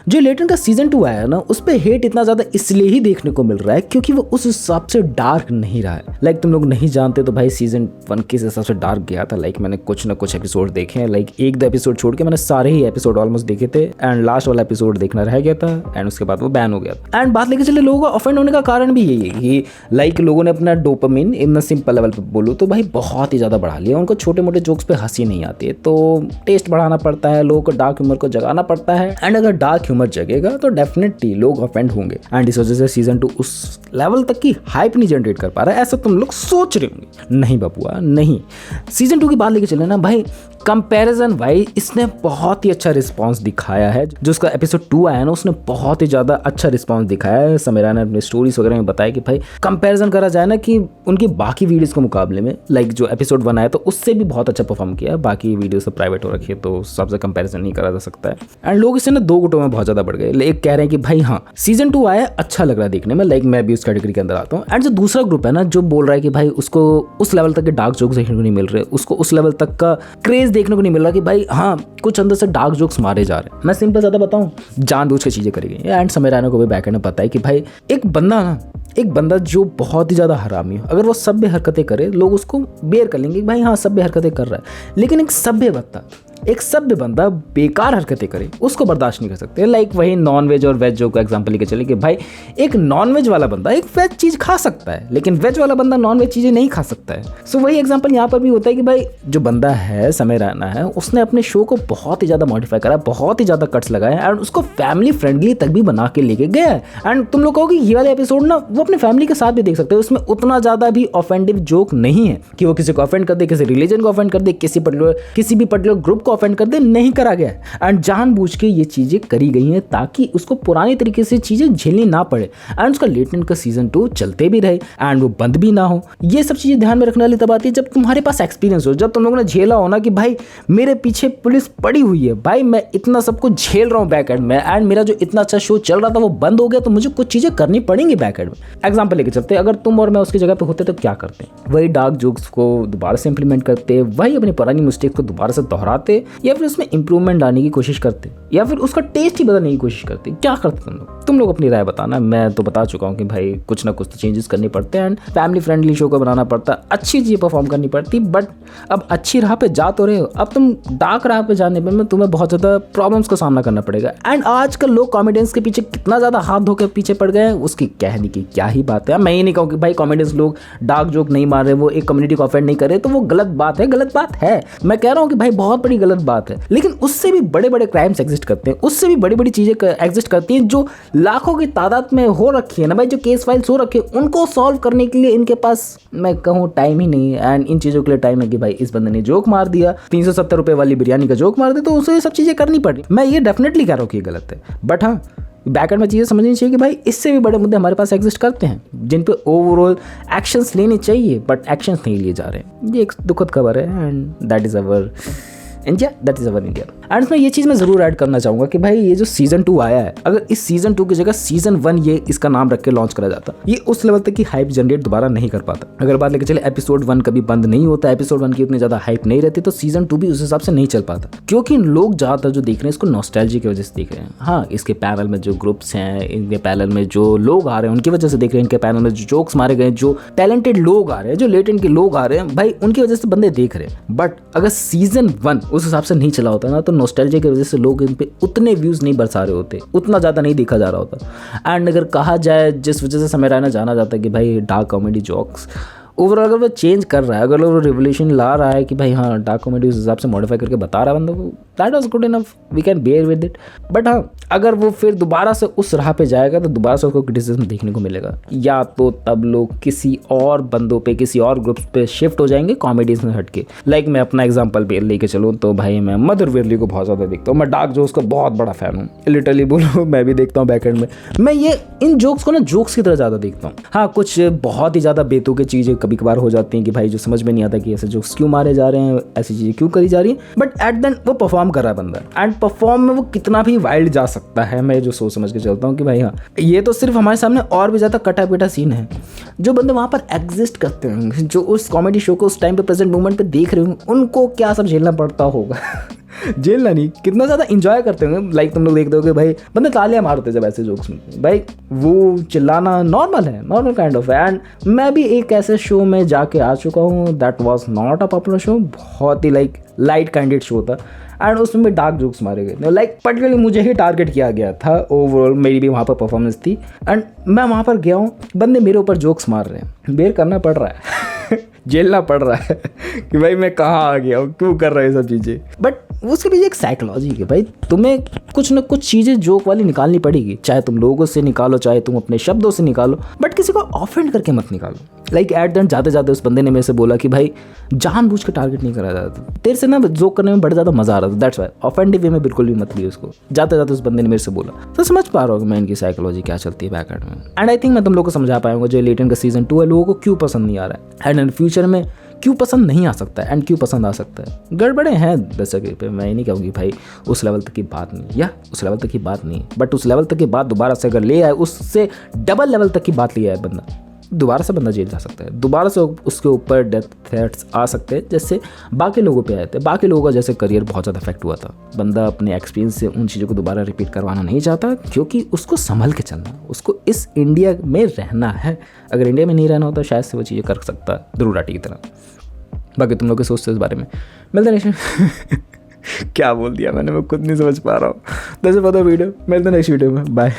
जो लेटेंट का सीजन 2 आया ना, उस पे हेट इतना ज्यादा इसलिए ही देखने को मिल रहा है क्योंकि वो उस हिसाब से डार्क नहीं रहा है। लाइक तुम लोग नहीं जानते तो भाई सीजन 1 किस हिसाब से डार्क गया था। लाइक मैंने कुछ ना कुछ एपिसोड देखे हैं, लाइक एक दो एपिसोड छोड़ के मैंने सारे ही एपिसोड ऑलमोस्ट देखे थे एंड लास्ट वाला एपिसोड देखना रह गया था एंड उसके बाद वो बैन हो गया था। एंड बात लेके चले लोगों का ऑफेंड होने का कारण भी यही है कि लाइक लोगों ने अपना डोपामिन इन सिंपल लेवल पे बोलूँ तो भाई बहुत ही ज़्यादा बढ़ा लिया। उनको छोटे मोटे जोक्स पे हंसी नहीं आती है, तो टेस्ट बढ़ाना पड़ता है, लोगों को डार्क ह्यूमर को जगाना पड़ता है एंड अगर डार्क ह्यूमर जगेगा तो डेफिनेटली लोग ऑफेंड होंगे एंड इस वजह से सीजन 2 उस लेवल तक की हाइप नहीं जनरेट कर पा रहा है ऐसा तुम लोग सोच रहे होंगे। नहीं बाबूआ नहीं। सीजन 2 की बात लेके चले ना भाई, कंपैरिजन वाइज इसने बहुत ही अच्छा रिस्पांस दिखाया है। जो उसका एपिसोड 2 आया ना उसने बहुत ही ज़्यादा अच्छा रिस्पांस दिखाया है। समीरा ने अपने स्टोरीज वगैरह में बताया कि भाई कंपैरिजन करा जाए ना कि उनकी बाकी वीडियोस के मुकाबले में लाइक जो एपिसोड 1 आया तो उससे भी बहुत अच्छा परफॉर्म किया। बाकी वीडियो सब प्राइवेट हो रखी है तो सबसे कंपैरिजन नहीं करा जा सकता है एंड लोग इससे ना दो गुटों में बहुत ज़्यादा बढ़ गए। एक कह रहे हैं कि भाई हाँ सीजन 2 आया अच्छा लग रहा है देखने में, लाइक मैं भी उस कैटेगरी के अंदर आता हूँ। एंड जो दूसरा ग्रुप है ना जो बोल रहा है कि भाई उसको उस लेवल तक के डार्क जोक्स देखने को नहीं मिल रहे, उसको उस लेवल तक का क्रेज देखने को नहीं मिल रहा कि भाई हाँ कुछ अंदर से डार्क जोक्स मारे जा रहे हैं। मैं सिंपल ज़्यादा बताऊं, जानबूझ के चीज़ें करी गई एंड समीरा को भी बैकएंड में पता है कि भाई एक बंदा जो बहुत ही ज़्यादा हरामी हो, अगर वो सभ्य हरकतें करे लोग उसको बेयर कर लेंगे भाई हाँ सभ्य हरकतें कर रहा है, लेकिन एक सभ्य बंदा बेकार हरकतें करे उसको बर्दाश्त नहीं कर सकते। लाइक वही नॉन वेज और वेज जो का एग्जांपल लेके चले कि भाई एक नॉन वेज वाला बंदा एक वेज चीज़ खा सकता है लेकिन वेज वाला बंदा नॉन वेज चीज़ें नहीं खा सकता है। सो वही एग्जांपल यहाँ पर भी होता है कि भाई जो बंदा है समय रैना है उसने अपने शो को बहुत ही ज़्यादा मॉडिफाई करा, बहुत ही ज़्यादा कट्स लगाए एंड उसको फैमिली फ्रेंडली तक भी बना के लेके गया है। एंड तुम लोग कहोगे ये वाला एपिसोड ना वो अपने फैमिली के साथ भी देख सकते हो, उसमें उतना ज़्यादा भी ऑफेंडिव जोक नहीं है कि वो किसी को ऑफेंड कर दे, किसी रिलीजन को ऑफेंड कर दे, किसी भी पर्टिकुलर ग्रुप को ऑफेंड कर दे, नहीं करा गया एंड जानबूझ के ये चीजें करी गई हैं ताकि उसको पुरानी तरीके से चीजें झेलनी ना पड़े एंड उसका लेटेंट का सीजन 2 चलते भी रहे एंड वो बंद भी ना हो। ये सब चीजें ध्यान में रखने वाली तब आती है जब तुम्हारे पास एक्सपीरियंस हो, जब तुम लोगों ने झेला हो ना कि भाई मेरे पीछे पुलिस पड़ी हुई है, भाई मैं इतना सब कुछ झेल रहा हूँ बैक एंड में एंड मेरा जो इतना अच्छा शो चल रहा था वो बंद हो गया तो मुझे कुछ चीजें करनी पड़ेंगी बैक एंड में। एग्जाम्पल लेके चलते, अगर तुम और मैं उसकी जगह पे होते तो क्या करते? वही डार्क जोक्स को दोबारा से इंप्लीमेंट करते, वही अपनी पुरानी मिस्टेक को दोबारा से दोहराते या फिर उसमें इंप्रूवमेंट लाने की कोशिश करते या फिर उसका टेस्ट ही बदलने की कोशिश करते? क्या करते तुम लोग अपनी राय बताना। मैं तो बता चुका हूँ कि भाई कुछ ना कुछ तो चेंजेस करने पड़ते हैं एंड फैमिली फ्रेंडली शो को बनाना पड़ता है, अच्छी चीज़ परफॉर्म करनी पड़ती। बट अब अच्छी राह पे जा तो रहे हो, अब तुम डार्क राह पे जाने में तुम्हें बहुत ज़्यादा प्रॉब्लम्स का सामना करना पड़ेगा। एंड आजकल लोग कॉमेडियंस के पीछे कितना ज़्यादा हाथ धो के पीछे पड़ गए हैं उसकी कहने की क्या ही बात है। मैं ये नहीं कहूँ कि भाई कॉमेडियंस लोग डार्क जोक नहीं मार रहे, वो एक कम्युनिटी को ऑफेंड नहीं कर रहे तो वो गलत बात है। मैं कह रहा हूँ कि भाई बहुत बड़ी गलत बात है, लेकिन उससे भी बड़े बड़े क्राइम्स एग्जिस्ट करते हैं, उससे भी बड़ी बड़ी चीज़ें एग्जिस्ट करती हैं जो लाखों की तादाद में हो रखी है ना भाई, जो केस फाइल्स हो रखे हैं उनको सॉल्व करने के लिए इनके पास मैं कहूँ टाइम ही नहीं है। एंड इन चीज़ों के लिए टाइम है कि भाई इस बंदे ने जोक मार दिया, 370 रुपये वाली बिरयानी का जोक मार दिया तो उसे ये सब चीज़ें करनी पड़ी। मैं ये डेफिनेटली कह रहा हूँ कि ये गलत है, बट हाँ बैकएंड में चीज़ें समझनी चाहिए कि भाई इससे भी बड़े मुद्दे हमारे पास एग्जिस्ट करते हैं जिन पे ओवरऑल एक्शंस लेने चाहिए बट एक्शंस नहीं लिए जा रहे। ये एक दुखद खबर है and that is our India. And इसमें ये चीज़ मैं ज़रूर ऐड करना चाहूँगा कि भाई ये जो सीजन 2 आया है, अगर इस सीजन 2 की जगह सीजन 1 ये इसका नाम रख के लॉन्च करा जाता, ये उस लेवल तक की हाइप जनरेट दोबारा नहीं कर पाता। अगर बात लेके चले एपिसोड 1 कभी बंद नहीं होता, एपिसोड 1 की उतनी ज़्यादा हाइप नहीं रहती तो सीजन 2 भी उस हिसाब से नहीं चल पाता, क्योंकि लोग ज़्यादातर जो देख रहे हैं इसको नॉस्टैल्जी की वजह से देख रहे हैं। हाँ, इसके पैनल में जो ग्रुप्स हैं, इनके पैनल में जो लोग आ रहे हैं उनकी वजह से देख रहे हैं, इनके पैनल में जो जोक्स मारे गए, जो टैलेंटेड लोग आ रहे हैं, जो लेटेंट के लोग आ रहे हैं, भाई उनकी वजह से बंदे देख रहे हैं। बट अगर सीजन 1 उस हिसाब से नहीं चला होता ना तो नॉस्टैल्जिया की वजह से लोग इन पे उतने व्यूज़ नहीं बरसा रहे होते, उतना ज़्यादा नहीं देखा जा रहा होता। एंड अगर कहा जाए जिस वजह से समय रैना जाना जाता है कि भाई डार्क कॉमेडी जोक्स ओवरऑल अगर वो चेंज कर रहा है, अगर वो रिवोल्यूशन ला रहा है कि भाई हाँ डार्क कॉमेडी उस हिसाब से मॉडिफाई करके बता रहा है बंदों को, that was good enough, we can bear with it. But हाँ अगर वो फिर दोबारा से उस राह पे जाएगा तो दोबारा से उसको क्रिटिसिज्म देखने को मिलेगा, या तो तब लोग किसी और बंदों पे, किसी और ग्रुप्स पे शिफ्ट हो जाएंगे कॉमेडीज में हटके। लाइक मैं अपना एग्जाम्पल भी लेके चलूँ तो भाई मैं मदर वेरली को बहुत ज़्यादा देखता हूँ, मैं डार्क जोक्स का बहुत बड़ा फैन हूँ, लिटरली बोलो मैं भी देखता हूँ बैकएंड में। मैं ये इन जोक्स को ना जोक्स की तरह ज़्यादा देखता हूँ। हाँ कुछ बहुत ही ज़्यादा बेतुकी चीज़ें कभी कभार हो जाती हैं कि भाई जो समझ में नहीं आता कि ऐसे जोक्स क्यों मारे जा रहे हैं, ऐसी चीज़ें क्यों करी जा रही हैं, बट एट देन वो परफॉर्म कर रहा है बंदा एंड परफॉर्म में वो कितना भी वाइल्ड जा सकता है। मैं जो सोच समझ के चलता हूँ कि भाई हाँ ये तो सिर्फ हमारे सामने और भी ज़्यादा कटा पिटा सीन है। जो बंदे वहाँ पर एग्जिस्ट करते हैं, जो उस कॉमेडी शो को उस टाइम पे प्रेजेंट मोमेंट पे देख रहे होंगे, उनको क्या सब झेलना पड़ता होगा झेलना नहीं, कितना ज़्यादा इंजॉय करते होंगे। लाइक तुम लोग देखते हो कि भाई बंदे तालियां मारते जब ऐसे जोक्स सुनते हैं, भाई वो चिल्लाना नॉर्मल है, नॉर्मल काइंड ऑफ। एंड मैं भी एक ऐसे शो में जाके आ चुका हूँ, that was not a popular show, बहुत ही लाइक लाइट काइंडेड शो था एंड उसमें भी डार्क जोक्स मारे गए, लाइक पर्टिकुलरली मुझे ही टारगेट किया गया था। ओवरऑल मेरी भी वहाँ पर परफॉर्मेंस थी एंड मैं वहाँ पर गया हूँ, बंदे मेरे ऊपर जोक्स मार रहे हैं, बेयर करना पड़ रहा है झेलना पड़ रहा है कि भाई मैं कहाँ आ गया हूँ, क्यों कर रहा है ये सब चीज़ें। बट उसके पीछे एक साइकोलॉजी है भाई, तुम्हें कुछ ना कुछ चीज़ें जोक वाली निकालनी पड़ेगी, चाहे तुम लोगों से निकालो, चाहे तुम अपने शब्दों से निकालो, बट किसी को ऑफेंड करके मत निकालो। लाइक एट द एंड जाते जाते उस बंदे ने मेरे से बोला कि भाई जानबूझ के टारगेट नहीं करा जाता, तेरे से ना जोक करने में बड़ा ज़्यादा मजा आ रहा था, दैट्स वाई। ऑफेंडिव वे में बिल्कुल भी मत लियो उसको। जाते जाते उस बंदे ने मेरे से बोला, तो समझ पा रहा हूँ मैं इनकी साइकोलॉजी क्या चलती है बैक एंड में। एंड आई थिंक मैं तुम लोग को समझा पाऊंगा जो लेटेंट का सीजन 2 है लोगों को क्यों पसंद नहीं आ रहा है एंड इन फ्यूचर में क्यों पसंद नहीं आ सकता है एंड क्यों पसंद आ सकता है। गड़बड़े हैं दर्शक पे, मैं ये नहीं कहूँगी भाई उस लेवल तक की बात नहीं, या उस लेवल तक की बात नहीं, बट उस लेवल तक की बात दोबारा से अगर ले आए, उससे डबल लेवल तक की बात ले आए बंदा, दोबारा से बंदा जेल जा सकता है, दोबारा से उसके ऊपर डेथ थ्रेट्स आ सकते हैं जैसे बाकी लोगों पे आए थे। बाकी लोगों का जैसे करियर बहुत ज़्यादा इफेक्ट हुआ था, बंदा अपने एक्सपीरियंस से उन चीज़ों को दोबारा रिपीट करवाना नहीं चाहता क्योंकि उसको संभल के चलना, उसको इस इंडिया में रहना है। अगर इंडिया में नहीं रहना होता शायद से वो चीज़ें कर सकता ध्रुव की तरह। बाकी तुम लोग के सोचते इस बारे में, मिलते नेक्स्ट क्या बोल दिया मैंने, मैं खुद नहीं समझ पा रहा हूँ। दस पता वीडियो, मिलते नेक्स्ट वीडियो में, बाय।